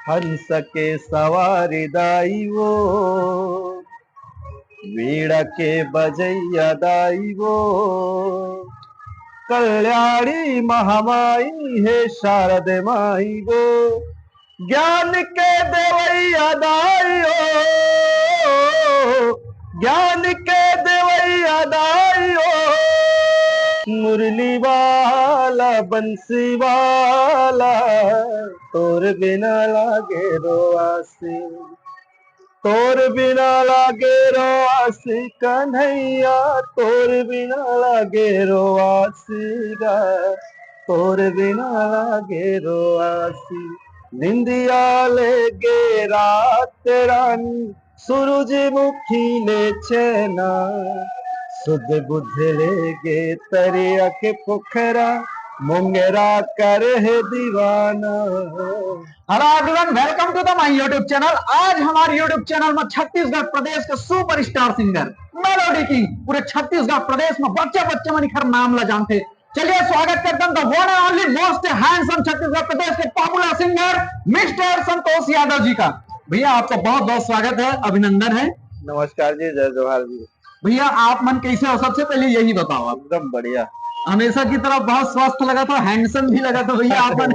हंस के सवारी दाई वो, वीणा के बजैया दाई वो, कल्याणी महामाई है शारद माई वो, ज्ञान के देवैया दाई ओ, ज्ञान के देवैया दाई ओ, मुरली वाला बंसी वाला, तोर बिना लागे रोआसी, तोर बिना लागे रोआसी कन्हैया, तोर बिना लागे रोआसी गा, तोर बिना लागे रोआसी। निंदिया लेगे रात रानी, सूरजमुखी ले चैना, सुध बुध लेगे तरिया के पोखरा, मुंगेरा करे है दीवाना। Hello everyone, welcome to the my YouTube channel. आज हमारे यूट्यूब चैनल में छत्तीसगढ़ प्रदेश के सुपरस्टार सिंगर मेलोडी किंग पूरे छत्तीसगढ़ प्रदेश में बच्चे बच्चे में निखर नाम ला जानते। चलिए स्वागत करते हैं the one and only most handsome Chhattisgarh प्रदेश के popular singer mister Santosh Yadav ji का। भैया आपका बहुत बहुत स्वागत है, अभिनंदन है। नमस्कार जी, जय जोहार जी। भैया आप मन कैसे हो, सबसे पहले यही बताओ। आप एकदम बढ़िया, हमेशा की तरह बहुत स्वस्थ लगा था, हैंडसम भी लगा था भैया आप मन।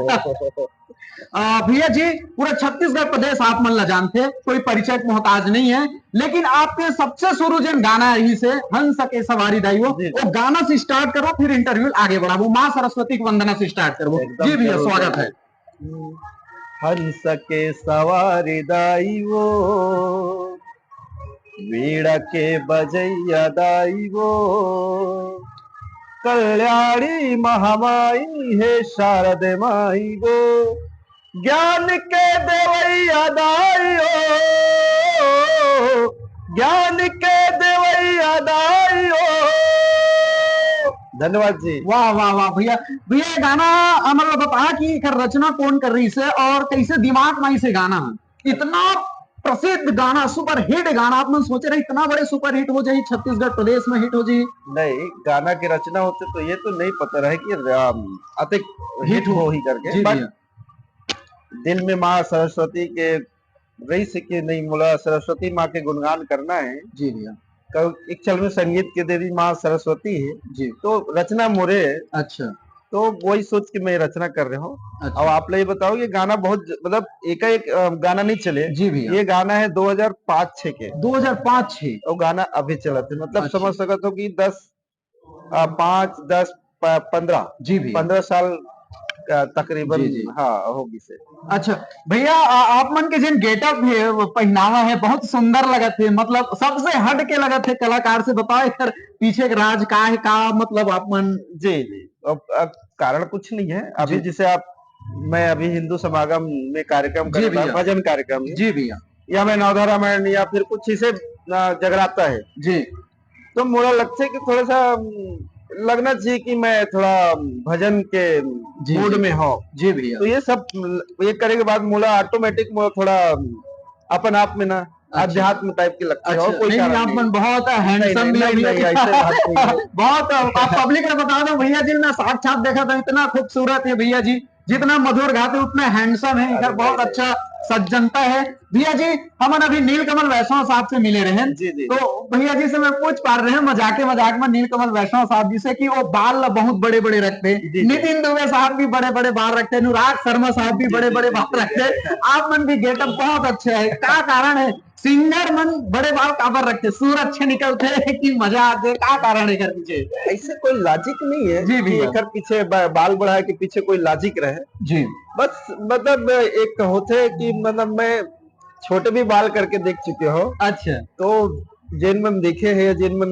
भैया जी पूरा छत्तीसगढ़ प्रदेश आप मन ला जानते, कोई परिचय का मोहताज नहीं है, लेकिन आपके सबसे शुरू जो गाना यही से हंस के सवारी दाई वो गाना से स्टार्ट करो, फिर इंटरव्यू आगे बढ़ाओ। माँ सरस्वती की वंदना से स्टार्ट करो। जी भैया स्वागत है। हंस के सवारी दाई वो, वीणा के बजैया दाई वो, कल्याणी महामाई है शारद माई वो, ज्ञान के देवैया दाई ओ, ज्ञान के देवैया दाई ओ। धन्यवाद जी। वाह वाह वाह भैया। भैया गाना मतलब बता कि रचना कौन कर रही से और कैसे दिमाग में से गाना है इतना प्रसिद्ध गाना, सुपर हिट गाना। आप मन सोच रहे इतना बड़े सुपर हिट हो जाए, छत्तीसगढ़ प्रदेश में हिट हो जाए? नहीं, गाना की रचना होते तो ये तो नहीं पता रहे कि अधिक हिट हो ही करके। बट दिल में माँ सरस्वती के वही से कि नहीं, मुला सरस्वती माँ के गुणगान करना है। जी भैया। एक चल में संगीत के देवी माँ सरस्वती है जी, तो रचना मोरे है। अच्छा, तो वही सोच के मैं रचना कर रहा हूँ। अच्छा। अब आप लोग ये बताओ, ये गाना बहुत मतलब एक गाना नहीं चले जी भैया। ये गाना है 2005-6 के। 2005-6 और गाना अभी चला थे, मतलब अच्छा। समझ सकते हो कि 5, 10, 15 जी भैया, 15 साल तकरीबन हाँ होगी से। अच्छा भैया, आप मन के जिन गेटअप है वो पहनावा है बहुत सुंदर लगा थे, मतलब सबसे हट के लगा थे कलाकार से। बताओ इधर पीछे राज का है का, मतलब आप मन। जी जी, अब कारण कुछ नहीं है। अभी जैसे मैं अभी हिंदू समागम में कार्यक्रम कर रहा हूँ, भजन कार्यक्रम जी भैया, या मैं नवधा रामायण या फिर कुछ इसे जगराता है जी, तो मोड़ा लगता है कि थोड़ा सा लगना चाहिए कि मैं थोड़ा भजन के मूड में हो जी भैया। तो ये सब ये करने के बाद मोला ऑटोमेटिक थोड़ा अपन आप में ना अध्यात्म टाइप के लगता है। और कोई नहीं, आप मन बहुत हैंडसम भी है। बहुत आप पब्लिक में बता दो भैया जी, मैं साक्षात देखा था, इतना खूबसूरत है भैया जी, जितना मधुर गाते उतना हैंडसम है। इधर बहुत अच्छा सज्जनता है भैया जी। हम अभी नीलकमल वैष्णव साहब से मिले रहे हैं जी जी। तो भैया जी से मैं पूछ पा रहे हैं मजाक में नीलकमल वैष्णव साहब जी से कि वो बाल बहुत बड़े बड़े रखते, नितिन दुबे साहब भी बड़े बड़े बाल रखते, अनुराग शर्मा साहब भी बड़े बड़े बाल रखते, आप मन भी गेटअप बहुत अच्छा है, क्या कारण है? सिंगर मन बड़े बाल काबर रखते, सूर अच्छे निकलते हैं कि मजा आते, क्या कारण है कर पीछे? ऐसे कोई लॉजिक नहीं है जी भैया, कर पीछे बाल बढ़ाए के पीछे कोई लॉजिक रहे जी। बस मतलब एक होते कि मतलब मैं छोटे भी बाल करके देख चुके हो। अच्छा, तो जिन मन देखे है, जिन मन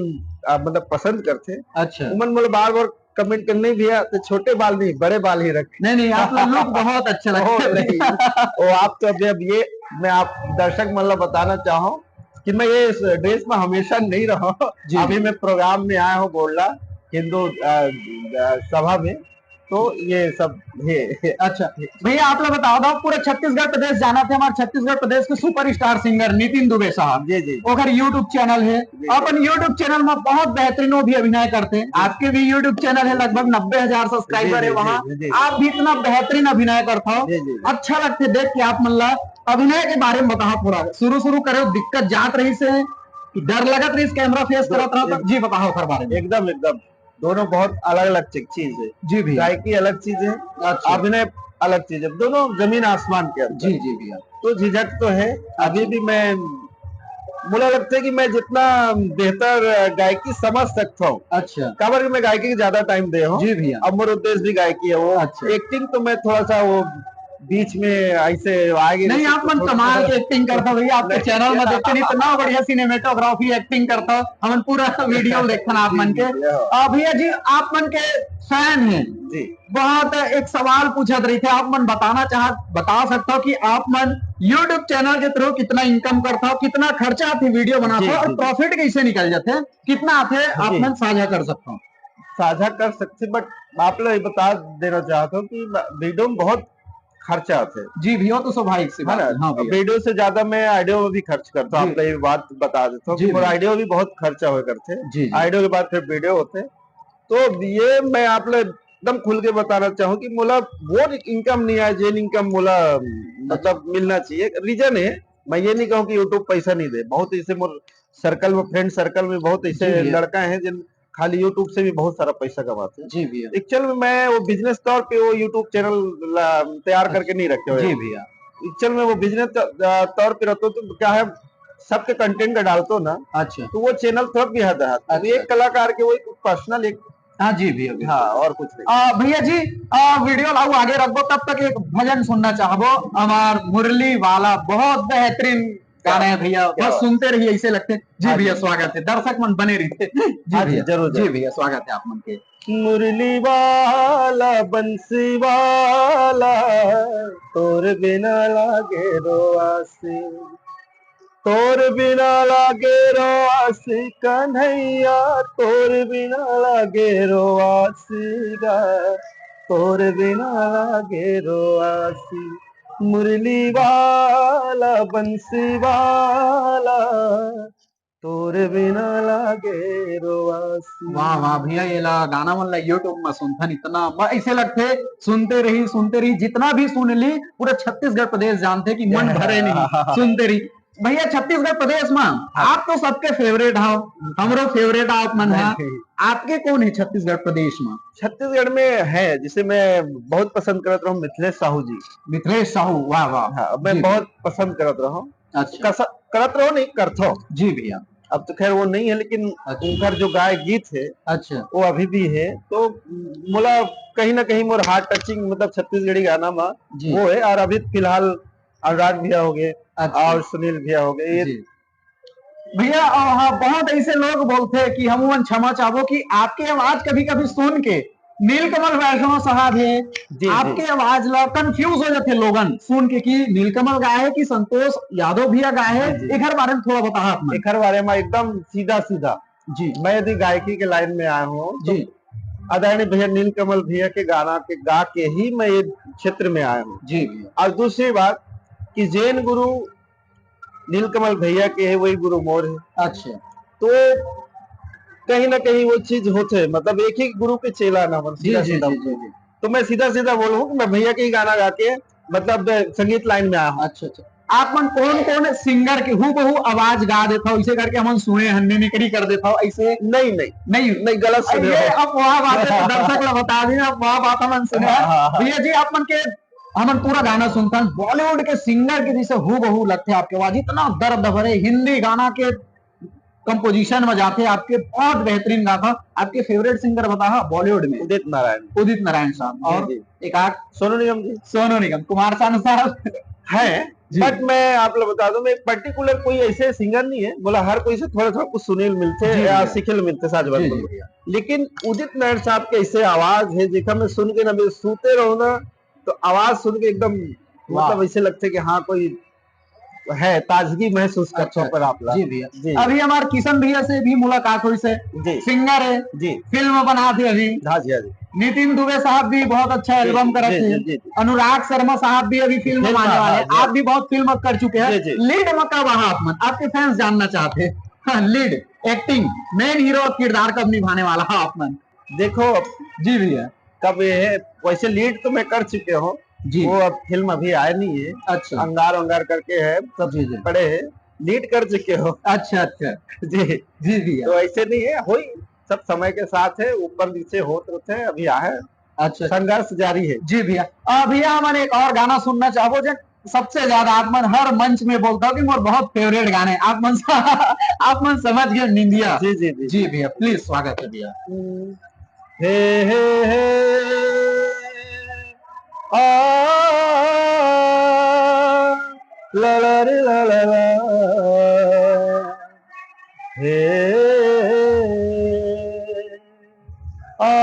मतलब पसंद करते, अच्छा उमन मतलब बार बार कमेंट करने भी है तो छोटे बाल नहीं बड़े बाल ही रखे। नहीं आप लोग बहुत अच्छा लगता है। आप तो अब ये मैं आप दर्शक मतलब बताना चाहूँ कि मैं ये इस ड्रेस में हमेशा नहीं रहा। अभी मैं प्रोग्राम में आया हूँ बोलना हिंदू सभा में, तो ये सब है। अच्छा भैया आप लोग बताओ दो, पूरे छत्तीसगढ़ प्रदेश जाना थे, हमारे छत्तीसगढ़ प्रदेश के सुपरस्टार सिंगर नितिन दुबे साहब जी जी, अगर यूट्यूब चैनल है, अपन यूट्यूब चैनल में बहुत बेहतरीन भी अभिनय करते हैं। आपके भी यूट्यूब चैनल है, लगभग 90,000 सब्सक्राइबर है वहाँ, आप भी इतना बेहतरीन अभिनय करते हो, अच्छा लगते देख के आप मन ला। अभिनय के बारे में बताओ थोड़ा, शुरू शुरू करे दिक्कत जात रही से डर लगत रही कैमरा फेस करत रहा, जी बताओ हर बारे में। एकदम एकदम दोनों बहुत अलग अलग चीज है जी भैया। गायकी अलग चीज है, अच्छा। अभिनय अलग चीज है, दोनों जमीन आसमान के अंदर। जी जी भैया। तो झिझक तो है, अभी भी मैं मुझे लगता है कि मैं जितना बेहतर गायकी समझ सकता हूँ। अच्छा। खबर कि मैं गायकी को ज्यादा टाइम दे हूँ। जी भैया। अब मेरा उद्देश्य भी गायकी है वो। अच्छा। एक्टिंग तो मैं थोड़ा सा वो बीच में ऐसे आगे नहीं, आप मन कमाल के एक्टिंग करता भैया, आपके चैनल में देखते नहीं इतना बढ़िया सिनेमेटोग्राफी एक्टिंग करता, हम पूरा वीडियो देखते आप मन के। भैया जी आप मन के फैन हैं जी, बहुत एक सवाल पूछत रही थे, आप मन बता सकते हो कि आप मन यूट्यूब चैनल के थ्रू कितना इनकम करता हो, कितना खर्चा आती वीडियो बनाते हो और प्रॉफिट कैसे निकल जाते, कितना आते आप मन साझा कर सकता हूँ? साझा कर सकते, बट आप लोग बता देना चाहता हूँ कि वीडियो में बहुत खर्चा आते हैं। जी भैया, तो स्वाभाविक सी बात है। हाँ, वीडियो से ज्यादा मैं ऑडियो में भी खर्च करता हूँ। आप ये बात बता देता हूँ, और ऑडियो भी बहुत खर्चा हुआ करते हैं, ऑडियो के बाद फिर वीडियो होते हैं। तो ये मैं आप लोग एकदम खुल के बताना चाहूँ कि मोला वो इनकम नहीं है जेन इनकम मोला मतलब मिलना चाहिए। रीजन है, मैं ये नहीं कहूँ कि यूट्यूब पैसा नहीं दे, बहुत ऐसे मोर सर्कल में, फ्रेंड सर्कल में बहुत ऐसे लड़का है जिन खाली यूट्यूब से भी बहुत सारा पैसा कमाते हैं। जी भैया। एक्चुअल में मैं वो बिजनेस तौर पे वो यूट्यूब चैनल तैयार करके नहीं रखे हुए। जी भैया। एक्चुअल में वो बिजनेस तौर पे रहते तो क्या है, सबके कंटेंट का डालते ना। अच्छा। तो वो चैनल थोड़ा भी हद है, एक कलाकार के वो पर्सनल एक। हाँ जी भैया। हाँ, और कुछ नहीं। भैया जी वीडियो लाओ आगे रखो, तब तक एक भजन सुनना चाहबो, हमार मुरली वाला बहुत बेहतरीन गाना है भैया, बस सुनते रहिए ऐसे लगते। जी भैया स्वागत है, दर्शक मन बने रही थे। जी भैया जरूर। जी भैया स्वागत है आप मन के। मुरली वाला बंसी वाला तोर बिना लागे रोआसी, तोर बिना लागे रोआसी कन्हैया, तोर बिना लागे रोआसी गा, तोर बिना लागे रोआसी। मुरली वाला बंसी वाला तोर बिना लागे रोआसी। वाह वाह भैया, ये गाना मन यूट्यूब में सुनथन इतना ऐसे लगते, सुनते रही जितना भी सुन ली पूरा छत्तीसगढ़ प्रदेश जानते कि मन भरे नहीं, सुनते रही। भैया छत्तीसगढ़ प्रदेश में आप तो सबके फेवरेट हो, हमरो फेवरेट आप मन है, आपके कौन है छत्तीसगढ़ प्रदेश में? छत्तीसगढ़ में है जिसे मैं बहुत पसंद करता हूँ, मिथिलेश साहू जी। मिथिलेश साहू, वाह वाह। हाँ, मैं बहुत पसंद करता हूँ। अच्छा। करत रहो नहीं करता हूँ। जी भैया। अब तो खैर वो नहीं है, लेकिन उनका जो गाय गीत है अच्छा वो अभी भी है। तो मोला कहीं ना कहीं मोर हार्ट टचिंग मतलब छत्तीसगढ़ी गाना में वो है। और अभी फिलहाल अनुराग भैया हो गए। अच्छा। और सुनील भैया हो गए। भैया हाँ, बहुत ऐसे लोग बोलते हैं कि हम क्षमा चाहो कि आपके आवाज कभी कभी सुन के नीलकमल वैष्णव साहब है, आपके आवाज ला कंफ्यूज हो जाते लोगन सुन के कि नीलकमल गाय है कि संतोष यादव भैया गाय है। एक बारे में थोड़ा बता आप। एक बारे में एकदम सीधा सीधा जी, मैं यदि गायकी के लाइन में आया हूँ तो आदरणीय भैया नीलकमल भैया के गाना के गा के ही मैं ये क्षेत्र में आया हूँ जी। और दूसरी बात कि जैन गुरु नीलकमल भैया के है, वही गुरु मोर है। अच्छा। तो कहीं ना कहीं वो चीज होते, मतलब एक ही गुरु के चेला ना बन सीधा सीधा। तो मैं सीधा सीधा बोलूं कि मैं भैया के ही गाना गा के मतलब संगीत लाइन में आया हूँ। अच्छा अच्छा। आप मन कौन कौन सिंगर के हूँ बहु आवाज गा देता हो, इसे करके हम सुने हन्ने निकरी कर देता हो ऐसे? नहीं नहीं नहीं नहीं, गलत सुने हो। अब वहाँ बात है दर्शक लोग बता दी ना, वहाँ बात हम सुने। भैया जी आप मन के हमन पूरा गाना सुनता है, बॉलीवुड के सिंगर के जैसे हूँ बहु लगते आपके आवाज, इतना दर्द भरे हिंदी गाना के कंपोजिशन में जाते, आपके बहुत बेहतरीन गाता। आपके फेवरेट सिंगर बता बॉलीवुड में? उदित नारायण। उदित नारायण साहब। और एक आग सोनू निगम जी। सोनू निगम, कुमार सानू साहब है। बट मैं आप लोग बता दूं, मैं पर्टिकुलर कोई ऐसे सिंगर नहीं है, बोला हर कोई से थोड़ा थोड़ा कुछ सुनील मिलते या सीखे मिलते साज बात। लेकिन उदित नारायण साहब के ऐसे आवाज है जिसका मैं सुन के ना सूते रहो ना, तो आवाज सुन के एकदम मतलब ऐसे लगते कि हाँ कोई है, ताजगी महसूस करते हो। पर आप जी भैया अभी हमारे किशन भैया से भी मुलाकात हुई से जी, सिंगर है जी, फिल्म बनाते अभी। हाँ जी हाँ जी। नितिन दुबे साहब भी बहुत अच्छा एल्बम करते हैं। अनुराग शर्मा साहब भी अभी फिल्म बनाने वाले हैं। आप भी बहुत फिल्म कर चुके हैं। लीड में कब आप आपके फैंस जानना चाहते हैं, लीड एक्टिंग मेन हीरो किरदार कब निभाने वाला है आप मन? देखो जी भैया कब ये है, वैसे लीड तो मैं कर चुके हूँ जी। वो अब फिल्म अभी आया नहीं है। अच्छा। अंगार अंगार करके है, सब जी जी। पड़े है, लीड कर चुके हो। अच्छा अच्छा। जी जी भैया। तो ऐसे नहीं है, हो सब समय के साथ है, ऊपर नीचे होते रहते हैं, अभी आया है, अच्छा संघर्ष जारी है। जी भैया। भैया हमारे एक और गाना सुनना चाहो जो सबसे ज्यादा आप मन हर मंच में बोलता हूँ कि मोर बहुत फेवरेट गाने आप मन आप मन समझ गए निंदिया। जी जी जी जी भैया प्लीज स्वागत है भैया। हे आ ला ला रे ला ला ला हे आ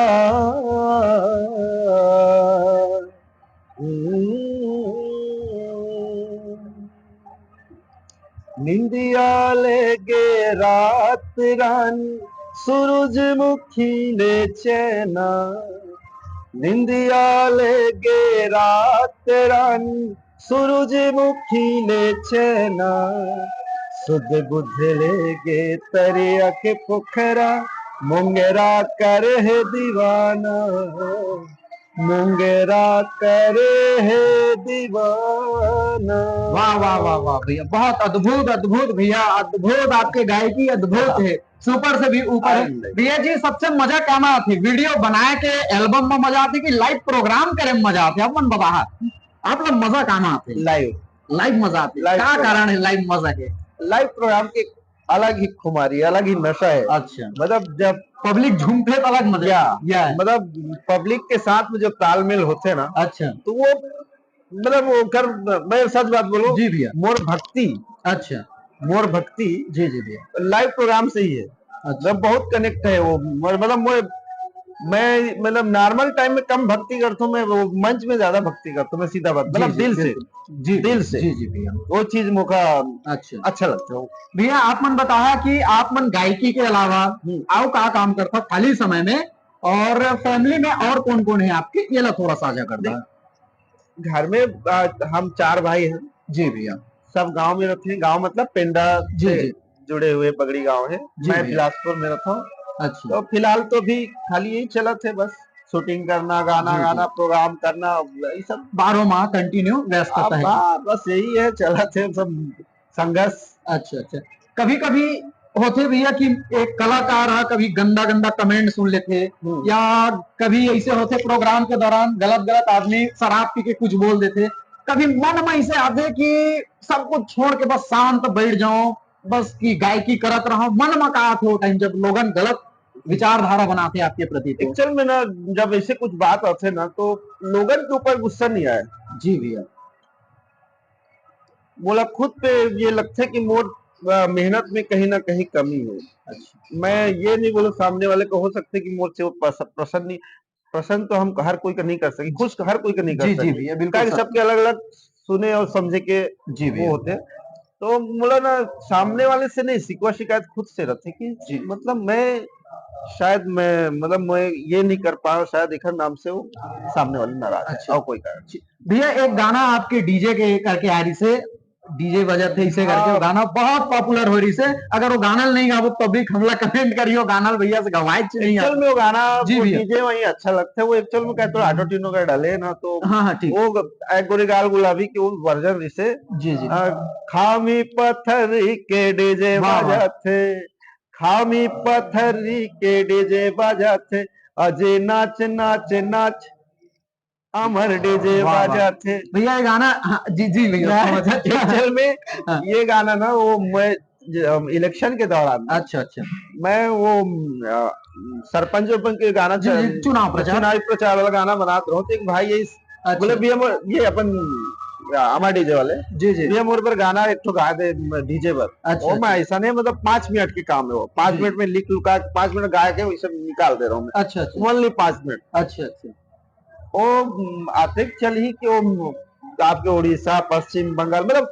निंदिया लेगे रात रानी सूरजमुखी ले चैना, निंदिया लेगे रात रानी सूरजमुखी ले चैना, सुध बुध लेगे तरिया के पोखरा मुंगेरा कर है दीवाना, मुंगेरा करे है दीवाना। वाह वाह वाह वाह भैया बहुत अद्भुत अद्भुत भैया, अद्भुत आपके गायकी अद्भुत है, सुपर से भी ऊपर है भैया जी। सबसे मजा क्या में आती, वीडियो बनाए के एल्बम में मजा आती कि लाइव प्रोग्राम करे में मजा आती, अपन बता आप लोग मजा क्या में आते? लाइव मजा आती, क्या कारण है लाइव मजा के? लाइव प्रोग्राम की अलग ही खुमारी, अलग ही नशा है। अच्छा मतलब जब पब्लिक झूमते तो अलग मजा या मतलब पब्लिक के साथ में जो तालमेल होते हैं ना, अच्छा तो वो मतलब वो कर, मैं सच बात बोलूं जी भैया, मोर भक्ति, अच्छा मोर भक्ति जी जी भैया लाइव प्रोग्राम से ही है। अच्छा। बहुत कनेक्ट है वो, मतलब मैं मतलब नॉर्मल टाइम में कम भक्ति करता हूँ, मैं वो मंच में ज्यादा भक्ति करता हूँ, मैं सीधा बात मतलब दिल से जी दिल से जी जी भैया, वो चीज मुझे अच्छा लगता है भैया। आप मन बताया कि आप मन गायकी के अलावा आओ क्या काम करता खाली समय में, और फैमिली में और कौन कौन है आपके, ये ला थोड़ा साझा कर दो। घर में हम 4 भाई हैं। जी भैया। सब गांव में रहते हैं, गांव मतलब पेंडा से जुड़े हुए बगड़ी गांव है। मैं बिलासपुर में रहता हूँ। अच्छा। तो फिलहाल तो भी खाली यही चला थे, बस शूटिंग करना, गाना गाना, प्रोग्राम करना, यही सब 12 माह कंटिन्यू व्यस्तता है। बस यही है, चला थे सब संघर्ष। अच्छा अच्छा। कभी कभी होते भैया कि एक कलाकार है, कभी गंदा गंदा कमेंट सुन लेते, या कभी ऐसे होते प्रोग्राम के दौरान गलत गलत आदमी शराब पी के कुछ बोल देते, कभी मन में ऐसे आते कि सब कुछ छोड़ के बस शांत बैठ जाओ, बस की गायकी करत रहो, मन में कहा थे वो टाइम जब लोगन गलत विचारधारा बनाते आपके प्रति? तो एक्चुअल में ना जब ऐसे कुछ बात आते ना तो लोगन के ऊपर गुस्सा नहीं आया। जी भैया। बोला खुद पे ये लगता है कि मोर मेहनत में कहीं ना कहीं कमी है। अच्छा। मैं ये नहीं बोलूं सामने वाले को हो सकता है कि मोर से प्रसन्न तो हम हर कोई का नहीं कर सके, खुश हर कोई का नहीं कर सके। जी भैया बिल्कुल, सबके अलग अलग सुने और समझे के वो होते हैं। तो बोला ना सामने वाले से नहीं, शिकवा शिकायत खुद से रहती कि मतलब मैं शायद मैं ये नहीं कर पा रहा, शायद एक नाम से वो सामने वाले नाराज है। और कोई कारण भैया एक गाना आपके डीजे के करके आ रही से, डीजे बजाते इसे करके वो गाना बहुत पॉपुलर हो रही से, अगर वो गाना नहीं गाओ पब्लिक हमला कमेंट करियो गाना भैया से गवाए नहीं। एक्चुअल में वो गाना डीजे वही अच्छा लगता है, वो एक्चुअल में कहते ऑटो ट्यून का डाले ना, तो हाँ ठीक। वो एक गोरेगाल गुलाबी की वो वर्जन जिसे जी जी खामी पत्थर के डीजे बजाते, खामी पत्थर के डीजे बजाते, अजय नाच नाच नाच अमर डीजे बजाते। भैया ये गाना जी जी भैया एक्चुअल में ये गाना ना वो मैं इलेक्शन के दौरान, अच्छा अच्छा, मैं वो सरपंच के गाना चुनाव प्रचार वाला गाना बनाता रहा हूँ। तो एक भाई ये बोले भी हम ये अपन अमर डीजे वाले जी जी भी हम पर गाना एक तो गा दे डीजे पर। अच्छा, मैं ऐसा नहीं मतलब 5 मिनट के काम है वो, 5 मिनट में लिख लुका 5 मिनट गा के वैसे निकाल दे रहा हूँ। अच्छा अच्छा, ओनली 5 मिनट। अच्छा अच्छा। वो आते चल ही कि वो आपके उड़ीसा पश्चिम बंगाल मतलब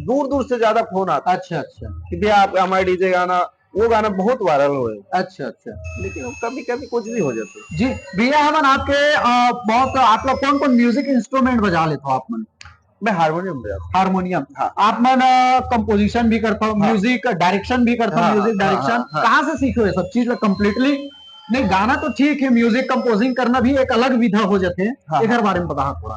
दूर दूर से ज्यादा फोन आता। अच्छा अच्छा, कि भैया आप हमारे डीजे गाना, वो गाना बहुत वायरल हुए। अच्छा अच्छा, लेकिन कभी कभी कुछ भी हो जाते। जी भैया हमन आपके बहुत आप लोग कौन कौन म्यूजिक इंस्ट्रूमेंट बजा लेते हो आप मन? मैं हारमोनियम बजाता। हारमोनियम, हाँ। आप मन कंपोजिशन भी करता हूँ, म्यूजिक डायरेक्शन भी करता हूँ, म्यूजिक डायरेक्शन कहाँ से सीखे हुए सब चीज कंप्लीटली? नहीं गाना तो ठीक है, म्यूजिक कंपोजिंग करना भी एक अलग विधा हो जाते हैं, एक बारे में बता थोड़ा।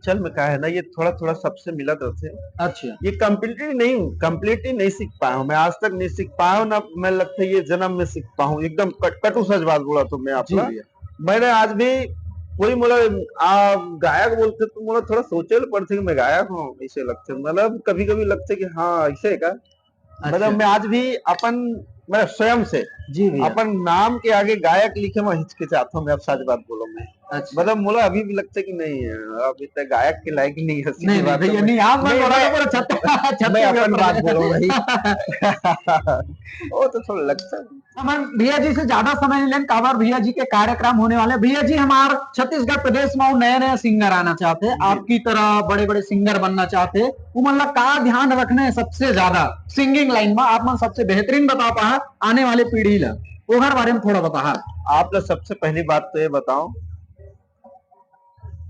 चल में क्या है ना, ये थोड़ा थोड़ा सबसे मिलत रहते। अच्छा, ये कंप्लीटली नहीं सीख पाया हूँ मैं, आज तक नहीं सीख पाया हूँ ना। मैं लगता है ये जन्म में सीख पाऊँ, एकदम कटु सच बात बोला तो मैं जी आपका। भैया, मैंने आज भी कोई मोला गायक बोलते तो मोला थोड़ा सोचे पड़ते कि मैं गायक हूँ, ऐसे लगते मतलब कभी कभी लगते कि हाँ ऐसे का। अच्छा, मतलब मैं आज भी अपन, मैं स्वयं से जी भैया, अपन नाम के आगे गायक लिखे मैं हिचकिचाता हूँ, मैं अब सच बात बोलूं मैं। अच्छा, मतलब मुझे अभी भी लगता है कि नहीं है, अभी तक गायक के लायक ही नहीं है, नहीं सीधी नहीं बात तो भैया, नहीं आप मैं बोला था पूरा छत मैं के अपन ऊपर बात में। बोलूं भाई। वो तो थोड़ा लगता है। हम भैया जी से ज्यादा समय नहीं लें, काबर भैया जी के कार्यक्रम होने वाले। भैया जी हमारे छत्तीसगढ़ प्रदेश में नए नए सिंगर आना चाहते हैं, जी आपकी तरह बड़े बड़े सिंगर बनना चाहते हैं, वो मतलब का ध्यान रखना है सबसे ज्यादा सिंगिंग लाइन में, आप मन सबसे बेहतरीन बता पा आने वाले पीढ़ी ला वो हर बारे में थोड़ा बता। आप लोग सबसे पहली बात तो ये बताओ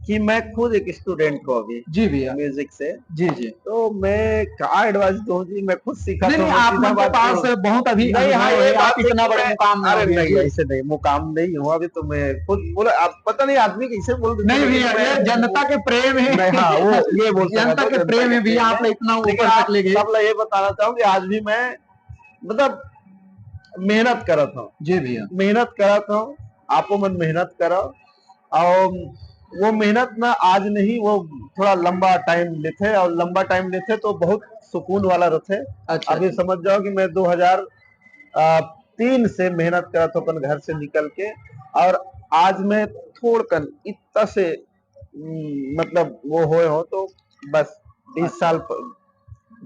कि मैं खुद एक स्टूडेंट को अभी जी भैया, म्यूजिक से, जी जी, तो मैं क्या एडवाइस दूं जी, मैं खुद सीखा नहीं तो नहीं मैं आप सीधा मन के बात पास करूं। बहुत अभी नहीं हाँ, अनुभव ये है, आप बात है इतना कि बड़े मैं, मुकाम में हो अरे भैया नहीं जी। ऐसे नहीं, मुकाम नहीं हुआ अभी तो मैं खुद बोला, आप पता नहीं आदमी कैसे बोल देते नहीं हैं, भैया, लेकिन ये जनता के प्रेम है। मैं हाँ वो ये बोल सकता जनता हूँ, के जनता प्रेम के है भैया, प्रेम आप है। इतना लेकिन ऊपर तक आप ले गए। सब लोग ये बताना चाहूँ कि आज भी मैं मतलब मेहनत करत हूँ, जी भैया, मेहनत करत हूँ। आपो मन मेहनत करो, और वो मेहनत ना आज नहीं, वो थोड़ा लंबा टाइम लेते, और लंबा टाइम लेते तो बहुत सुकून वाला रहते। अच्छा अभी अच्छा, समझ जाओ कि मैं 2003 से मेहनत करा था अपन घर से निकल के, और आज मैं थोड़ कर इतना से मतलब वो हो तो बस 20 साल,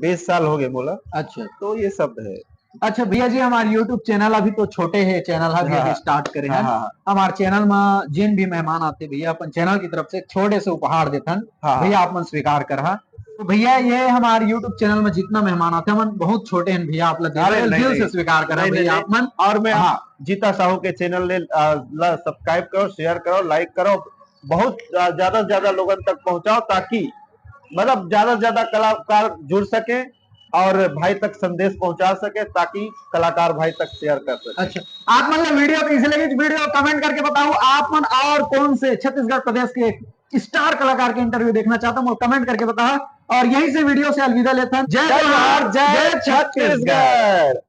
20 साल हो गए बोला, अच्छा तो ये सब है। अच्छा भैया जी, हमारे YouTube चैनल अभी तो छोटे है चैनल, अभी हाँ अभी स्टार्ट करे हाँ हैं। हाँ हमारे चैनल में जिन भी मेहमान आते भैया अपन चैनल की तरफ से छोटे से उपहार देथन, हाँ भैया हाँ। आप मन स्वीकार करा। तो भैया ये हमारे YouTube चैनल में जितना मेहमान आते हैं मन बहुत छोटे हैं भैया, आप लोग अरे नहीं दिल नहीं से स्वीकार करा नहीं नहीं भैया नहीं, आप मन। और मैं हाँ, हाँ जीता साहू के चैनल ले सब्सक्राइब करो, शेयर करो, लाइक करो, बहुत ज्यादा से ज्यादा लोगों तक पहुंचाओ, ताकि मतलब ज्यादा से ज्यादा कलाकार जुड़ सके और भाई तक संदेश पहुंचा सके, ताकि कलाकार भाई तक शेयर कर सके। अच्छा आप मतलब वीडियो कैसे लगी, वीडियो कमेंट करके बताओ आप मन, और कौन से छत्तीसगढ़ प्रदेश के स्टार कलाकार के इंटरव्यू देखना चाहता हूँ कमेंट करके बताओ। और यहीं से वीडियो से अलविदा लेता हूं। जय जय जोहार, जोहार, जय जय छत्तीसगढ़। छत्तीसगढ़।